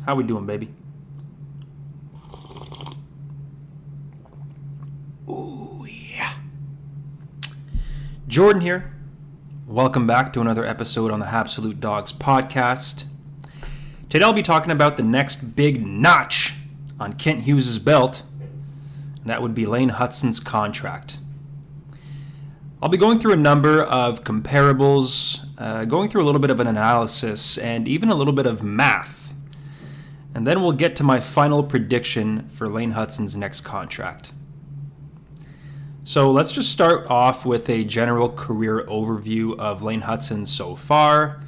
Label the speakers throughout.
Speaker 1: How we doing, baby? Ooh, yeah. Jordan here. Welcome back to another episode on the Habsolute Dogs podcast. Today I'll be talking about the next big notch on Quinn Hughes' belt, and that would be Lane Hutson's contract. I'll be going through a number of comparables, going through a little bit of an analysis, and even a little bit of math. And then we'll get to my final prediction for Lane Hutson's next contract. So let's just start off with a general career overview of Lane Hutson so far.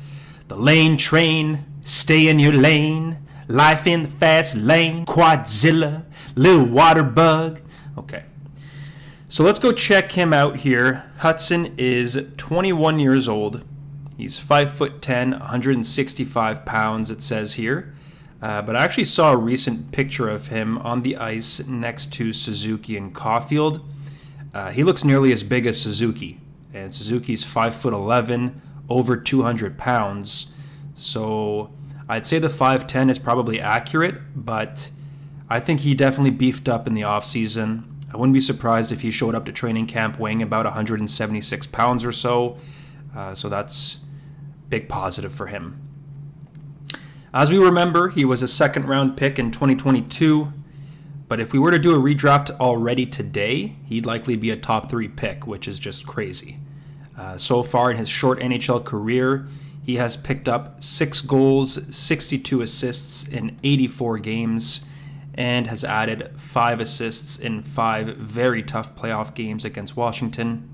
Speaker 1: The Lane train, stay in your lane, life in the fast lane, Quadzilla, little water bug. Okay, so let's go check him out here. Hutson is 21 years old. He's 5'10", 165 pounds, it says here. But I actually saw a recent picture of him on the ice next to Suzuki and Caulfield. He looks nearly as big as Suzuki, and Suzuki's 5'11", over 200 pounds. So I'd say the 5'10" is probably accurate, but I think he definitely beefed up in the offseason. I wouldn't be surprised if he showed up to training camp weighing about 176 pounds or so. So that's a big positive for him. As we remember, he was a second-round pick in 2022. But if we were to do a redraft already today, he'd likely be a top 3 pick, which is just crazy. So far in his short NHL career, he has picked up 6 goals, 62 assists in 84 games, and has added 5 assists in 5 very tough playoff games against Washington.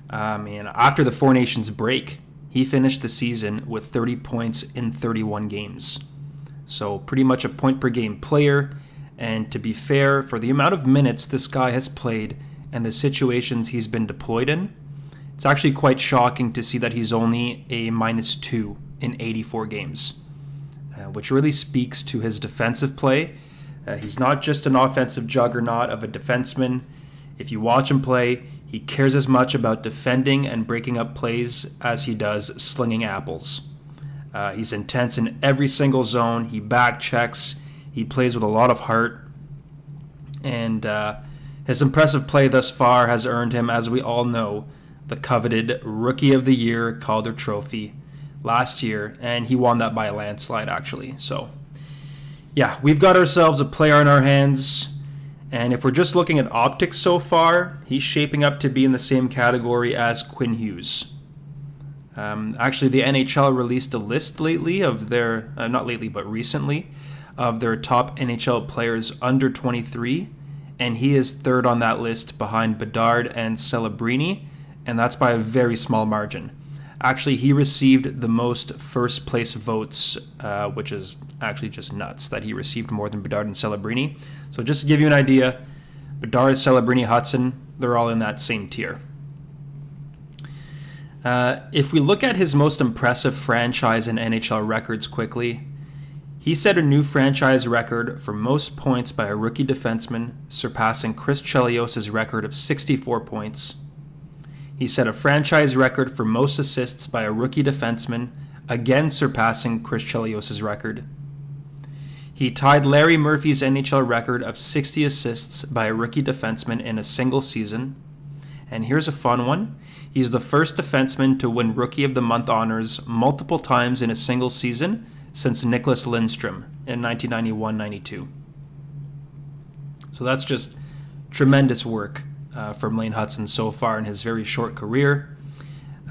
Speaker 1: And after the Four Nations break, he finished the season with 30 points in 31 games. So pretty much a point-per-game player. And to be fair, for the amount of minutes this guy has played and the situations he's been deployed in, it's actually quite shocking to see that he's only a -2 in 84 games, which really speaks to his defensive play. He's not just an offensive juggernaut of a defenseman. If you watch him play, he cares as much about defending and breaking up plays as he does slinging apples. He's intense in every single zone. He back checks. He plays with a lot of heart, and his impressive play thus far has earned him, as we all know, the coveted Rookie of the Year Calder Trophy last year, and he won that by a landslide, actually. So, yeah, we've got ourselves a player in our hands, and if we're just looking at optics so far, he's shaping up to be in the same category as Quinn Hughes. Actually, the NHL released a list lately of their, not lately, but recently, of their top NHL players under 23, and he is third on that list behind Bedard and Celebrini, and that's by a very small margin. Actually, he received the most first-place votes, which is actually just nuts that he received more than Bedard and Celebrini. So just to give you an idea, Bedard, Celebrini, Hutson, they're all in that same tier. If we look at his most impressive franchise and NHL records quickly, he set a new franchise record for most points by a rookie defenseman, surpassing Chris Chelios' record of 64 points. He set a franchise record for most assists by a rookie defenseman, again surpassing Chris Chelios' record. He tied Larry Murphy's NHL record of 60 assists by a rookie defenseman in a single season. And here's a fun one. He's the first defenseman to win Rookie of the Month honors multiple times in a single season, since Nicklas Lindstrom in 1991-92. So that's just tremendous work from Lane Hutson so far in his very short career.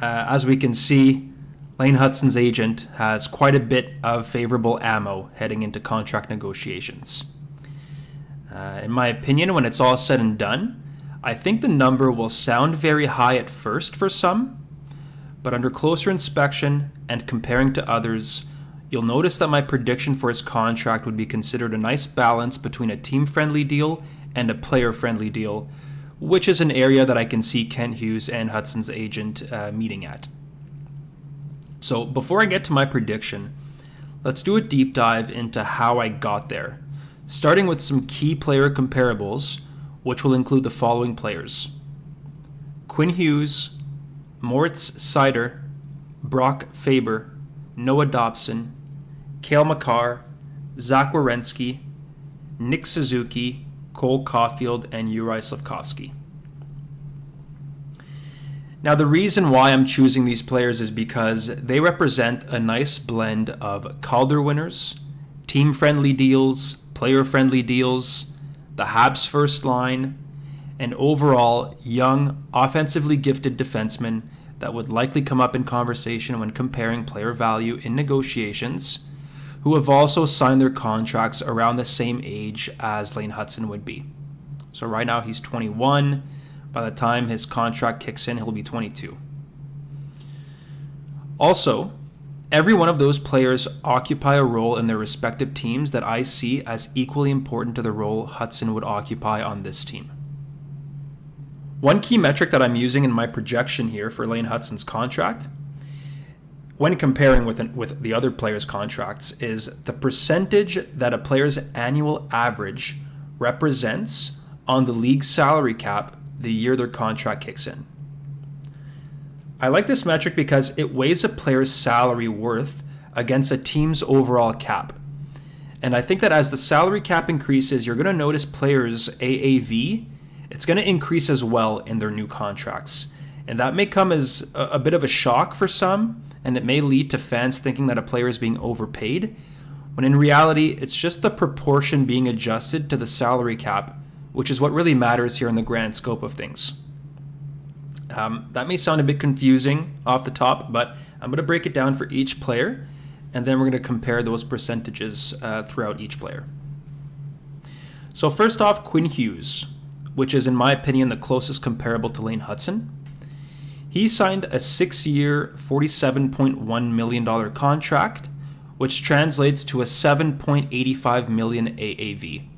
Speaker 1: As we can see, Lane Hutson's agent has quite a bit of favorable ammo heading into contract negotiations. In my opinion, when it's all said and done, I think the number will sound very high at first for some, but under closer inspection and comparing to others, you'll notice that my prediction for his contract would be considered a nice balance between a team-friendly deal and a player-friendly deal, which is an area that I can see Quinn Hughes and Hutson's agent meeting at. So before I get to my prediction, let's do a deep dive into how I got there, starting with some key player comparables, which will include the following players: Quinn Hughes, Moritz Seider, Brock Faber, Noah Dobson, Kale Mar, Zach Werenski, Nick Suzuki, Cole Caulfield, and Juraj Slafkovsky. Now, the reason why I'm choosing these players is because they represent a nice blend of Calder winners, team-friendly deals, player-friendly deals, the Habs first line, and overall young, offensively gifted defensemen that would likely come up in conversation when comparing player value in negotiations, who have also signed their contracts around the same age as Lane Hutson would be. So right now he's 21. By the time his contract kicks in, he'll be 22. Also, every one of those players occupy a role in their respective teams that I see as equally important to the role Hutson would occupy on this team. One key metric that I'm using in my projection here for Lane Hutson's contract, when comparing with the other players' contracts, is the percentage that a player's annual average represents on the league's salary cap the year their contract kicks in. I like this metric because it weighs a player's salary worth against a team's overall cap. And I think that as the salary cap increases, you're going to notice players' AAV, it's going to increase as well in their new contracts. And that may come as a bit of a shock for some, and it may lead to fans thinking that a player is being overpaid, when in reality, it's just the proportion being adjusted to the salary cap, which is what really matters here in the grand scope of things. That may sound a bit confusing off the top, but I'm going to break it down for each player, and then we're going to compare those percentages throughout each player. So first off, Quinn Hughes, which is in my opinion the closest comparable to Lane Hutson. He signed a 6-year, $47.1 million contract, which translates to a $7.85 million AAV.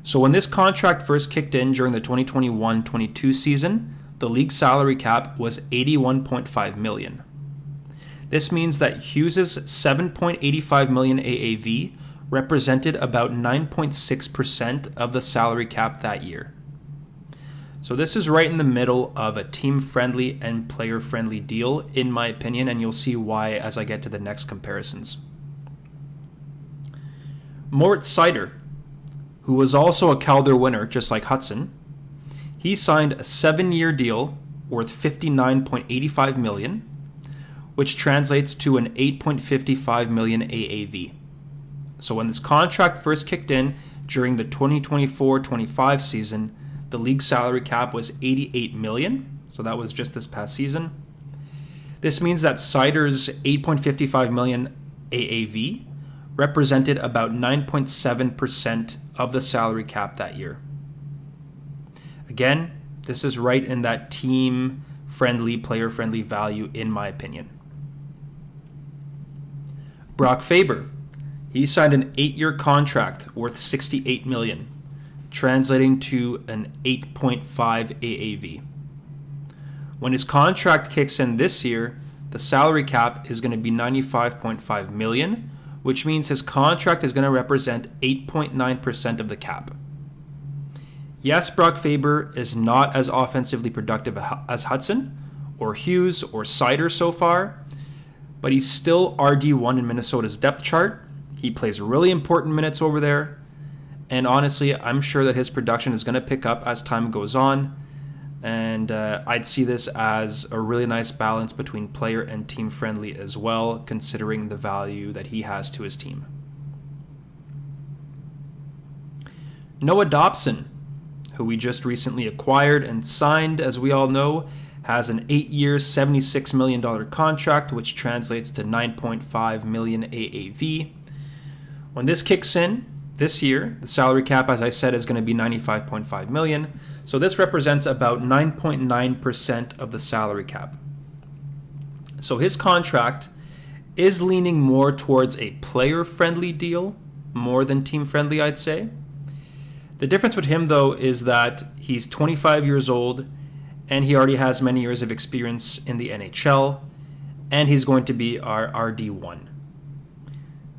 Speaker 1: So when this contract first kicked in during the 2021-22 season, the league salary cap was $81.5 million. This means that Hughes' $7.85 million AAV represented about 9.6% of the salary cap that year. So this is right in the middle of a team-friendly and player-friendly deal, in my opinion, and you'll see why as I get to the next comparisons. Moritz Seider, who was also a Calder winner just like Hutson, he signed a 7-year deal worth $59.85 million, which translates to an $8.55 million AAV. So when this contract first kicked in during the 2024-25 season, the league salary cap was $88 million, so that was just this past season. This means that Seider's $8.55 million AAV represented about 9.7% of the salary cap that year. Again, this is right in that team-friendly, player-friendly value, in my opinion. Brock Faber, he signed an 8-year contract worth $68 million, translating to an 8.5 AAV. When his contract kicks in this year, the salary cap is going to be $95.5 million, which means his contract is going to represent 8.9% of the cap. Yes, Brock Faber is not as offensively productive as Hutson, or Hughes, or Seider so far, but he's still RD1 in Minnesota's depth chart. He plays really important minutes over there, and honestly, I'm sure that his production is going to pick up as time goes on, and I'd see this as a really nice balance between player and team friendly as well, considering the value that he has to his team. Noah Dobson, who we just recently acquired and signed, as we all know, has an 8-year, $76 million contract, which translates to $9.5 million AAV. When this kicks in this year, the salary cap, as I said, is going to be $95.5 million. So this represents about 9.9% of the salary cap. So his contract is leaning more towards a player-friendly deal, more than team-friendly, I'd say. The difference with him, though, is that he's 25 years old, and he already has many years of experience in the NHL, and he's going to be our RD1.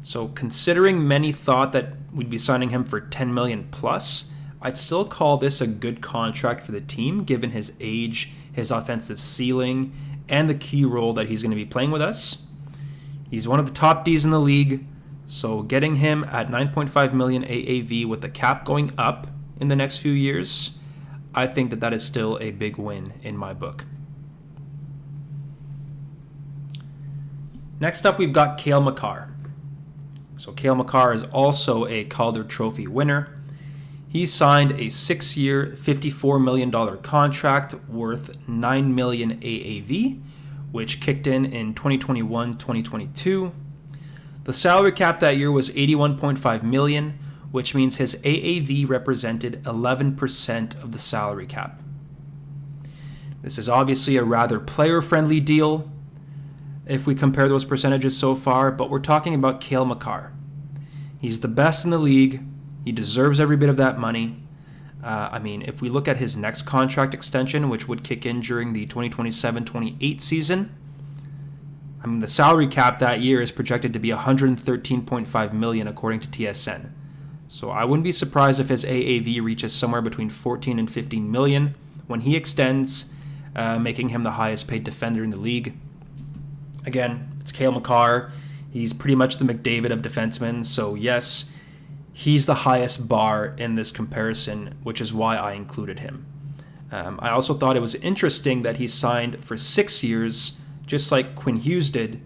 Speaker 1: So considering many thought that we'd be signing him for $10 million plus, I'd still call this a good contract for the team, given his age, his offensive ceiling, and the key role that he's going to be playing with us. He's one of the top Ds in the league, So getting him at $9.5 million AAV with the cap going up in the next few years, I think that is still a big win in my book. Next up, we've got Kale Mar. So Kale Mar is also a Calder Trophy winner. He signed a 6-year, $54 million contract worth $9 million AAV, which kicked in 2021-2022. The salary cap that year was $81.5 million, which means his AAV represented 11% of the salary cap. This is obviously a rather player-friendly deal if we compare those percentages so far, but we're talking about Kale Mar. He's the best in the league. He deserves every bit of that money. If we look at his next contract extension, which would kick in during the 2027-28 season, the salary cap that year is projected to be $113.5 million according to TSN. So I wouldn't be surprised if his AAV reaches somewhere between 14 and 15 million when he extends, making him the highest paid defender in the league. Again, it's Kale Mar. He's pretty much the McDavid of defensemen. So yes, he's the highest bar in this comparison, which is why I included him. I also thought it was interesting that he signed for 6 years, just like Quinn Hughes did,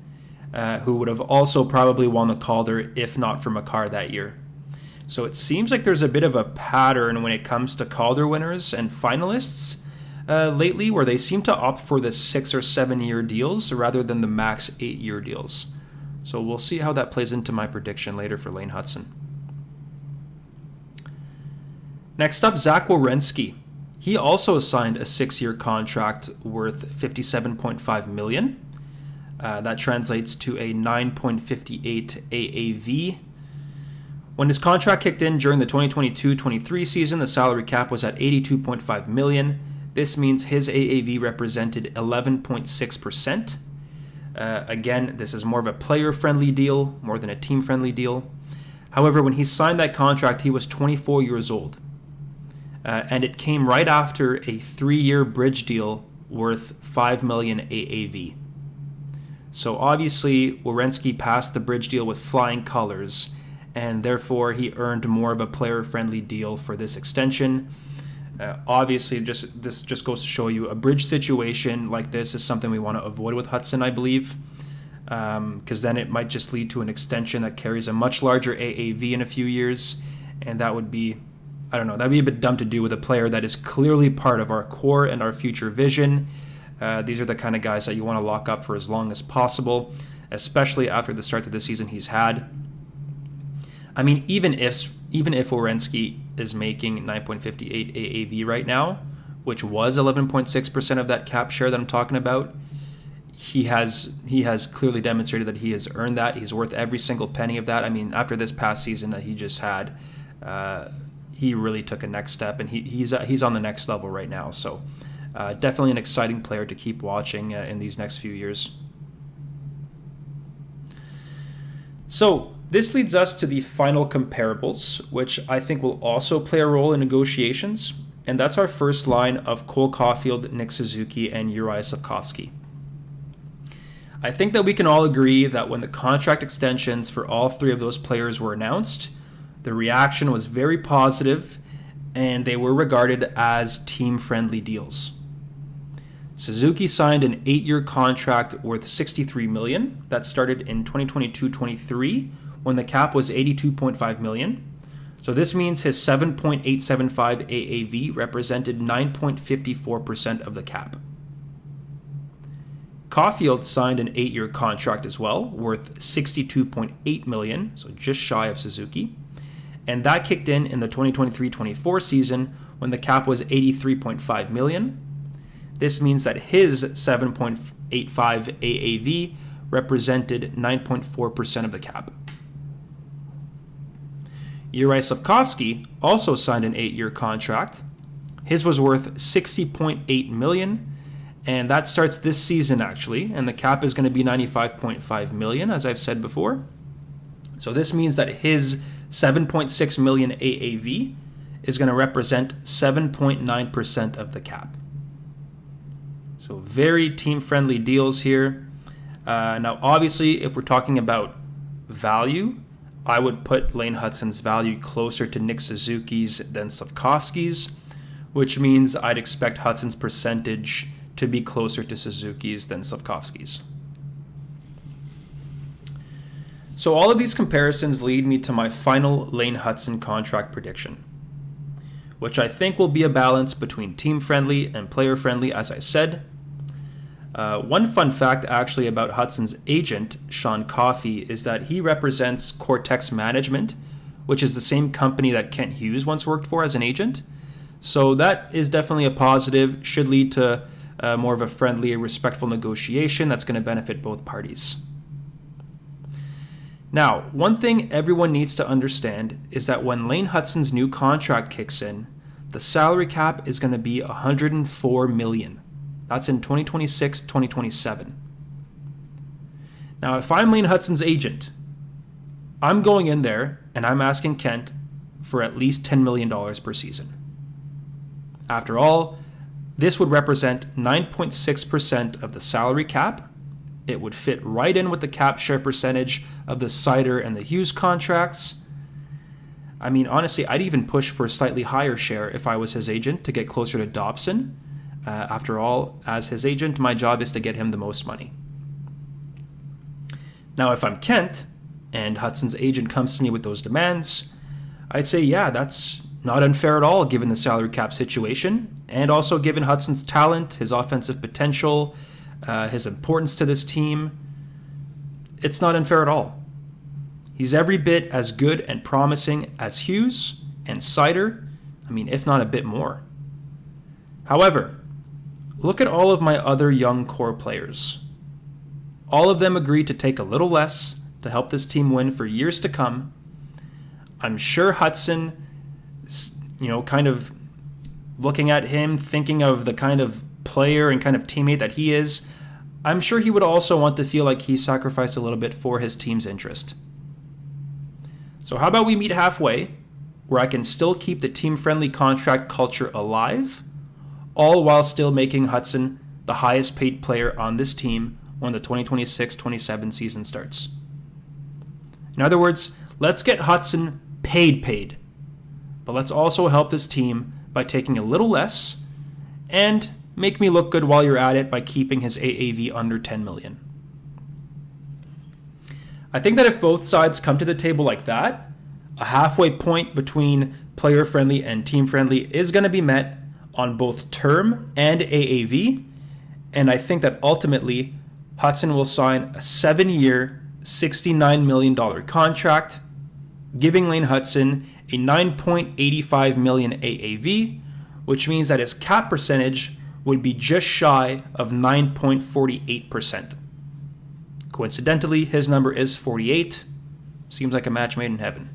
Speaker 1: who would have also probably won the Calder if not for Makar that year. So it seems like there's a bit of a pattern when it comes to Calder winners and finalists lately, where they seem to opt for the 6 or 7 year deals rather than the max 8-year deals. So we'll see how that plays into my prediction later for Lane Hutson. Next up, Zach Werenski. He also signed a 6-year contract worth $57.5 million. That translates to a 9.58 AAV. When his contract kicked in during the 2022-23 season, the salary cap was at $82.5 million. This means his AAV represented 11.6%. Again, this is more of a player-friendly deal, more than a team-friendly deal. However, when he signed that contract, he was 24 years old. And it came right after a 3-year bridge deal worth $5 million AAV. So obviously, Werenski passed the bridge deal with flying colors, and therefore he earned more of a player-friendly deal for this extension. Obviously, this just goes to show you a bridge situation like this is something we want to avoid with Hutson, I believe, because then it might just lead to an extension that carries a much larger AAV in a few years, and that would be, that'd be a bit dumb to do with a player that is clearly part of our core and our future vision. These are the kind of guys that you want to lock up for as long as possible, especially after the start of the season he's had. Even if Werenski is making 9.58 AAV right now, which was 11.6% of that cap share that I'm talking about, he has clearly demonstrated that he has earned that. He's worth every single penny of that. After this past season that he just had, he really took a next step, and he's on the next level right now. So definitely an exciting player to keep watching in these next few years. So this leads us to the final comparables, which I think will also play a role in negotiations, and that's our first line of Cole Caulfield, Nick Suzuki, and Uri Slafkovsky. I think that we can all agree that when the contract extensions for all three of those players were announced, the reaction was very positive, and they were regarded as team-friendly deals. Suzuki signed an 8-year contract worth $63 million that started in 2022-23 when the cap was $82.5 million. So this means his 7.875 AAV represented 9.54% of the cap. Caulfield signed an 8-year contract as well, worth $62.8 million, so just shy of Suzuki. And that kicked in the 2023-24 season when the cap was $83.5 million. This means that his 7.85 AAV represented 9.4% of the cap. Uri Slafkovsky also signed an 8-year contract. His was worth $60.8 million, and that starts this season actually, and the cap is going to be $95.5 million, as I've said before. So this means that his 7.6 million AAV is going to represent 7.9% of the cap. So very team-friendly deals here. Now, obviously, if we're talking about value, I would put Lane Hutson's value closer to Nick Suzuki's than Slafkovsky's, which means I'd expect Hutson's percentage to be closer to Suzuki's than Slafkovsky's. So all of these comparisons lead me to my final Lane Hutson contract prediction, which I think will be a balance between team-friendly and player-friendly, as I said. One fun fact actually about Hutson's agent, Sean Coffey, is that he represents Cortex Management, which is the same company that Kent Hughes once worked for as an agent. So that is definitely a positive, should lead to more of a friendly, respectful negotiation that's going to benefit both parties. Now, one thing everyone needs to understand is that when Lane Hutson's new contract kicks in, the salary cap is going to be $104 million. That's in 2026-2027. Now, if I'm Lane Hutson's agent, I'm going in there and I'm asking Kent for at least $10 million per season. After all, this would represent 9.6% of the salary cap. It would fit right in with the cap share percentage of the Sider and the Hughes contracts. I mean, honestly, I'd even push for a slightly higher share if I was his agent to get closer to Dobson. After all, as his agent, my job is to get him the most money. Now, if I'm Kent and Hutson's agent comes to me with those demands, I'd say, yeah, that's not unfair at all given the salary cap situation, and also given Hutson's talent, his offensive potential, his importance to this team. It's not unfair at all. He's every bit as good and promising as Hughes and Sider, if not a bit more. However, look at all of my other young core players. All of them agreed to take a little less to help this team win for years to come. I'm sure Hutson, kind of looking at him, thinking of the kind of player and kind of teammate that he is, I'm sure he would also want to feel like he sacrificed a little bit for his team's interest. So how about we meet halfway, where I can still keep the team-friendly contract culture alive, all while still making Hutson the highest paid player on this team when the 2026-27 season starts. In other words, let's get Hutson paid, but let's also help this team by taking a little less and make me look good while you're at it by keeping his AAV under $10 million. I think that if both sides come to the table like that, a halfway point between player-friendly and team-friendly is going to be met on both term and AAV, and I think that ultimately Hutson will sign a 7-year, $69 million contract, giving Lane Hutson a $9.85 million AAV, which means that his cap percentage would be just shy of 9.48%. Coincidentally, his number is 48. Seems like a match made in heaven.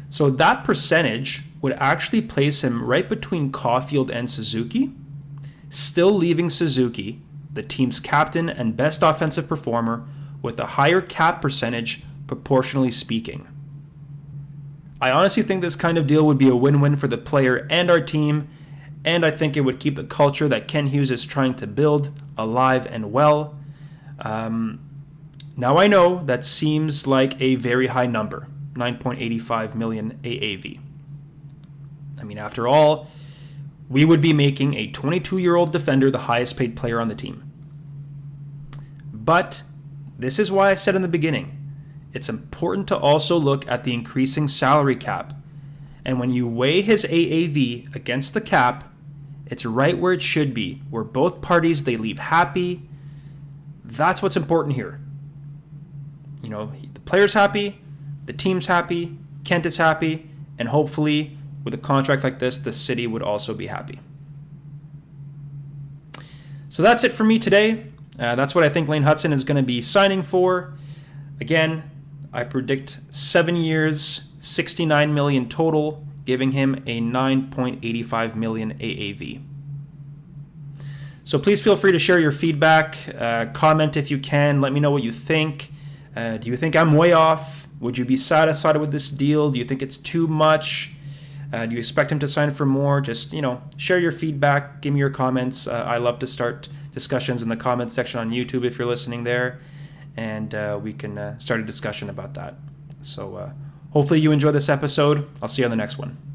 Speaker 1: So that percentage would actually place him right between Caulfield and Suzuki, still leaving Suzuki, the team's captain and best offensive performer, with a higher cap percentage proportionally speaking. I honestly think this kind of deal would be a win-win for the player and our team, and I think it would keep the culture that Ken Hughes is trying to build alive and well. Now I know that seems like a very high number, 9.85 million AAV. After all, we would be making a 22-year-old defender the highest paid player on the team. But this is why I said in the beginning, it's important to also look at the increasing salary cap. And when you weigh his AAV against the cap, it's right where it should be, where both parties, they leave happy. That's what's important here. The player's happy, the team's happy, Kent is happy, and hopefully with a contract like this, the city would also be happy. So that's it for me today. That's what I think Lane Hutson is going to be signing for. Again, I predict 7 years, $69 million total, giving him a $9.85 million AAV. So please feel free to share your feedback, comment if you can, let me know what you think. Do you think I'm way off? Would you be satisfied with this deal? Do you think it's too much? Do you expect him to sign for more? Just, share your feedback, give me your comments. I love to start discussions in the comments section on YouTube if you're listening there, and we can start a discussion about that. So hopefully you enjoy this episode. I'll see you on the next one.